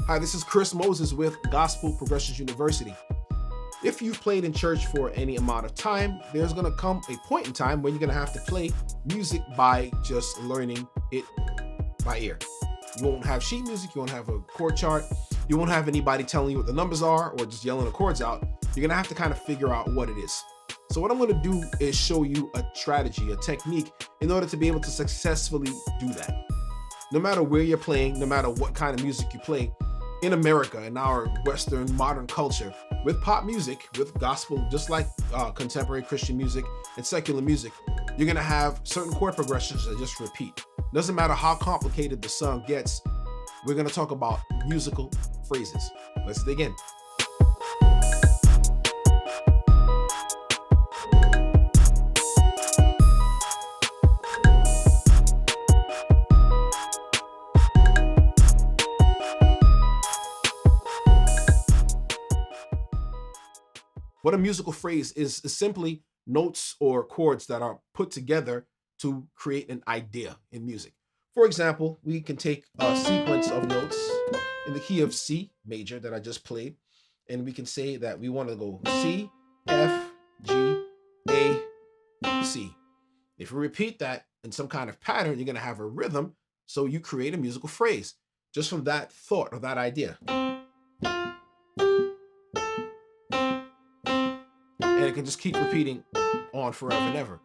Hi, this is Chris Moses with Gospel Progressions University. If you've played in church for any amount of time, there's going to come a point in time when you're going to have to play music by just learning it by ear. You won't have sheet music, you won't have a chord chart, you won't have anybody telling you what the numbers are or just yelling the chords out. You're going to have to kind of figure out what it is. So what I'm going to do is show you a strategy, a technique in order to be able to successfully do that. No matter where you're playing, no matter what kind of music you play, in America, in our Western modern culture, with pop music, with gospel, just like contemporary Christian music and secular music, you're gonna have certain chord progressions that just repeat. Doesn't matter how complicated the song gets, we're gonna talk about musical phrases. Let's dig in. What a musical phrase is simply notes or chords that are put together to create an idea in music. For example, we can take a sequence of notes in the key of C major that I just played, and we can say that we want to go C, F, G, A, C. If you repeat that in some kind of pattern, you're going to have a rhythm, so you create a musical phrase just from that thought or that idea. And it can just keep repeating on forever and ever.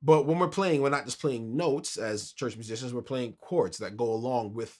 But when we're playing, we're not just playing notes as church musicians, we're playing chords that go along with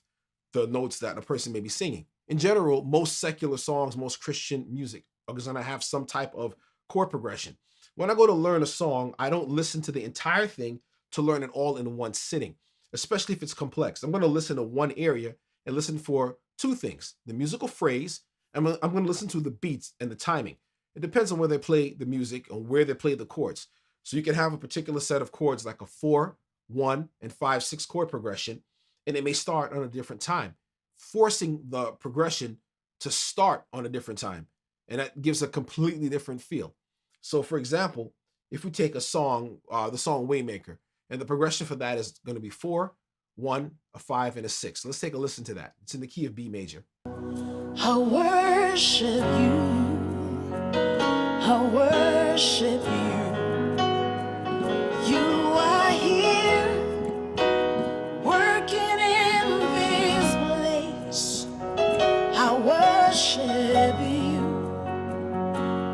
the notes that a person may be singing. In general, most secular songs, most Christian music are going to have some type of chord progression. When I go to learn a song, I don't listen to the entire thing to learn it all in one sitting, especially if it's complex. I'm going to listen to one area and listen for two things: the musical phrase, and I'm going to listen to the beats and the timing. It depends on where they play the music and where they play the chords. So you can have a particular set of chords like a 4, 1, and 5, 6 chord progression, and it may start on a different time, forcing the progression to start on a different time. And that gives a completely different feel. So for example, if we take a song, the song Waymaker, and the progression for that is going to be 4, 1, a 5, and a 6. Let's take a listen to that. It's in the key of B major. I worship you. I worship you. You are here, working in this place. I worship you.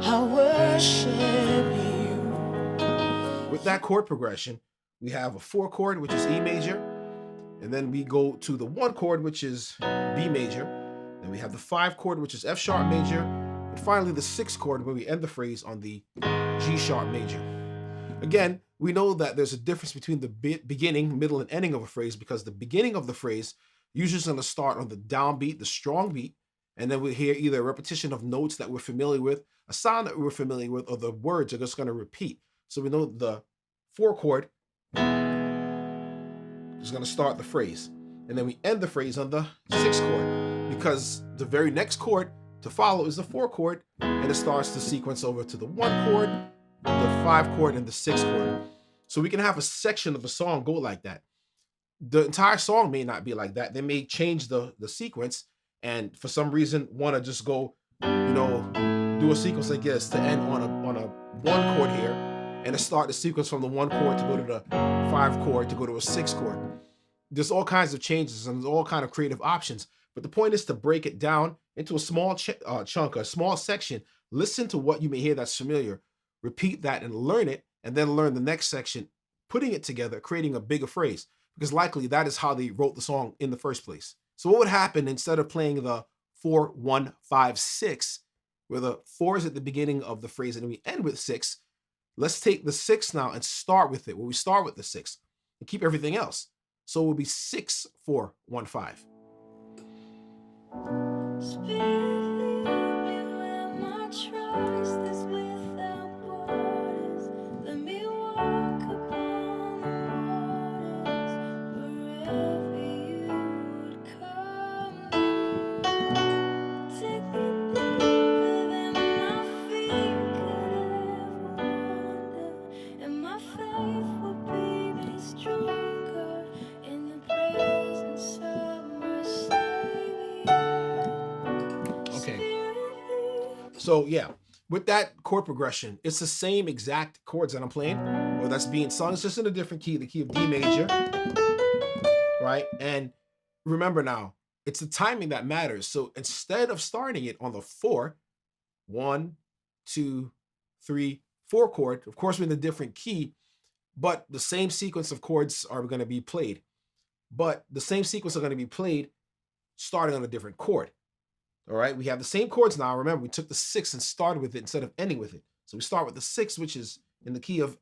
I worship you. With that chord progression, we have a 4 chord, which is E major, and then we go to the 1 chord, which is B major. Then we have the 5 chord, which is F sharp major, and finally the 6 chord where we end the phrase on the G sharp major. Again, we know that there's a difference between the beginning, middle, and ending of a phrase, because the beginning of the phrase usually is going to start on the downbeat, the strong beat, and then we hear either a repetition of notes that we're familiar with, a sound that we're familiar with, or the words are just going to repeat. So we know the 4 chord is going to start the phrase, and then we end the phrase on the 6 chord, because the very next chord to follow is the 4 chord, and it starts the sequence over to the 1 chord, the 5 chord, and the 6 chord. So we can have a section of a song go like that. The entire song may not be like that. They may change the sequence, and for some reason want to just go, do a sequence like this to end on a 1 chord here, and to start the sequence from the 1 chord to go to the 5 chord to go to a 6 chord. There's all kinds of changes and there's all kind of creative options. But the point is to break it down into a small chunk, a small section. Listen to what you may hear that's familiar. Repeat that and learn it, and then learn the next section, putting it together, creating a bigger phrase, because likely that is how they wrote the song in the first place. So what would happen instead of playing the 4, 1, 5, 6, where the 4 is at the beginning of the phrase and we end with 6, let's take the 6 now and start with it, where we start with the 6 and keep everything else. So it will be 6, 4, 1, 5. Stronger in the presence of my So yeah, with that chord progression, it's the same exact chords that I'm playing, or that's being sung. It's just in a different key, the key of D major, right? And remember now, it's the timing that matters. So instead of starting it on the 4, 1, 2, 3, 4 chord, of course we're in a different key, but the same sequence of chords are going to be played. But the same sequence are going to be played starting on a different chord. All right, we have the same chords now. Remember, we took the 6 and started with it instead of ending with it. So we start with the 6, which is in the key of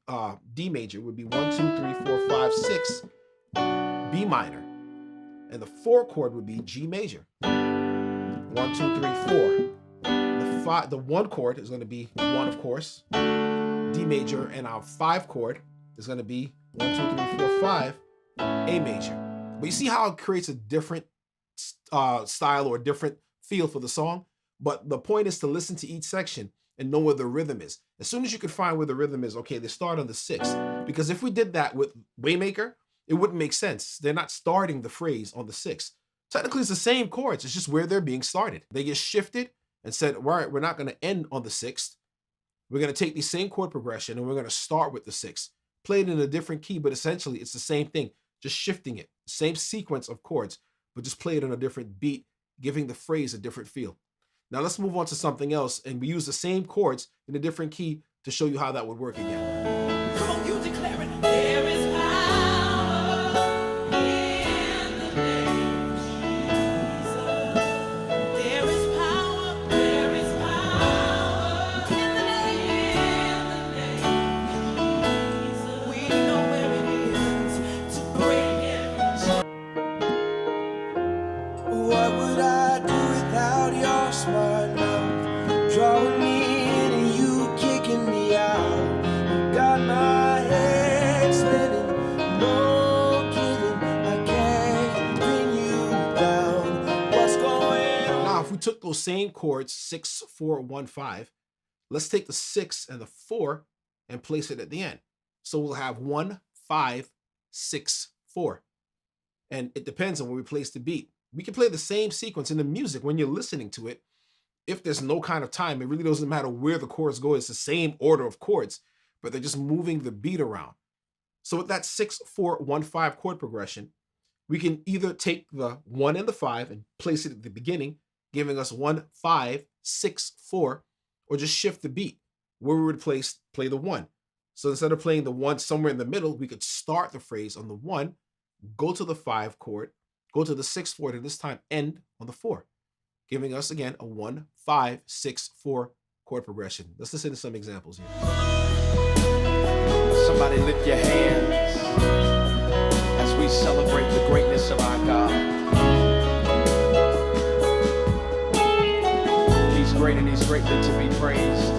D major, would be 1, 2, 3, 4, 5, 6, B minor. And the 4 chord would be G major. 1, 2, 3, 4. The 1 chord is going to be 1, of course, D major, and our 5 chord is going to be 1, 2, 3, 4, 5, A major. But you see how it creates a different style or different feel for the song? But the point is to listen to each section and know where the rhythm is. As soon as you can find where the rhythm is, okay, they start on the 6. Because if we did that with Waymaker, it wouldn't make sense. They're not starting the phrase on the 6. Technically, it's the same chords. It's just where they're being started. They get shifted and said, all right, we're not going to end on the 6th. We're going to take the same chord progression and we're going to start with the 6th. Play it in a different key, but essentially it's the same thing. Just shifting it. Same sequence of chords, but just play it on a different beat, giving the phrase a different feel. Now let's move on to something else, and we use the same chords in a different key to show you how that would work again. Come on, you declare it. There is power in the name of Jesus. There is power in the name of Jesus. We know where it is to break every chain. What would I do without your smart mouth? Drawing me in and you kicking me out. Got my head spinning, no kidding, I can't pin you down. What's going on? Now, if we took those same chords, 6, 4, 1, 5, let's take the 6 and the 4 and place it at the end. So we'll have 1, 5, 6, 4. And it depends on where we place the beat. We can play the same sequence in the music when you're listening to it. If there's no kind of time, it really doesn't matter where the chords go. It's the same order of chords, but they're just moving the beat around. So with that 6, 4, 1, 5 chord progression, we can either take the 1 and the 5 and place it at the beginning, giving us 1, 5, 6, 4, or just shift the beat where we would play the 1. So instead of playing the 1 somewhere in the middle, we could start the phrase on the 1, go to the 5 chord, go to the 6 chord, and this time end on the 4, giving us again a 1, 5, 6, 4 chord progression. Let's listen to some examples here. Somebody lift your hands as we celebrate the greatness of our God. He's great and he's greatly to be praised.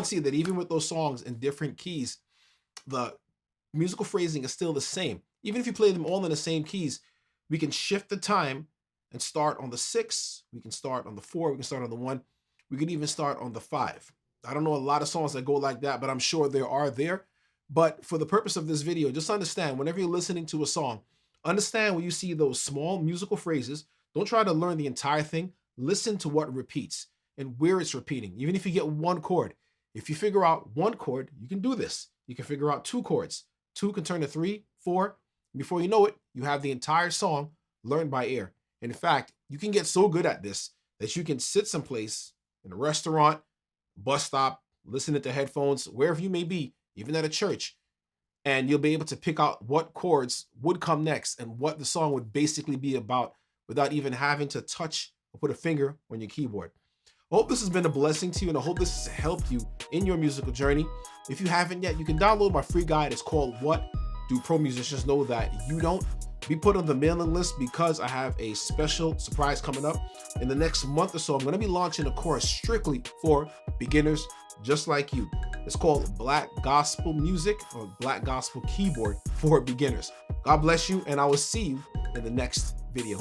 See that even with those songs in different keys, the musical phrasing is still the same. Even if you play them all in the same keys, we can shift the time and start on the 6, we can start on the 4, we can start on the 1, we can even start on the 5. I don't know a lot of songs that go like that, but I'm sure there are there. But for the purpose of this video, just understand, whenever you're listening to a song, understand when you see those small musical phrases, don't try to learn the entire thing. Listen to what repeats and where it's repeating. Even if you get one chord, if you figure out one chord, you can do this. You can figure out 2 chords. 2 can turn to 3, 4. Before you know it, you have the entire song learned by ear. In fact, you can get so good at this that you can sit someplace in a restaurant, bus stop, listening to headphones, wherever you may be, even at a church, and you'll be able to pick out what chords would come next and what the song would basically be about without even having to touch or put a finger on your keyboard. I hope this has been a blessing to you, and I hope this has helped you in your musical journey. If you haven't yet, you can download my free guide. It's called What Do Pro Musicians Know That You Don't? Be put on the mailing list because I have a special surprise coming up. In the next month or so, I'm going to be launching a course strictly for beginners just like you. It's called Black Gospel Music or Black Gospel Keyboard for Beginners. God bless you, and I will see you in the next video.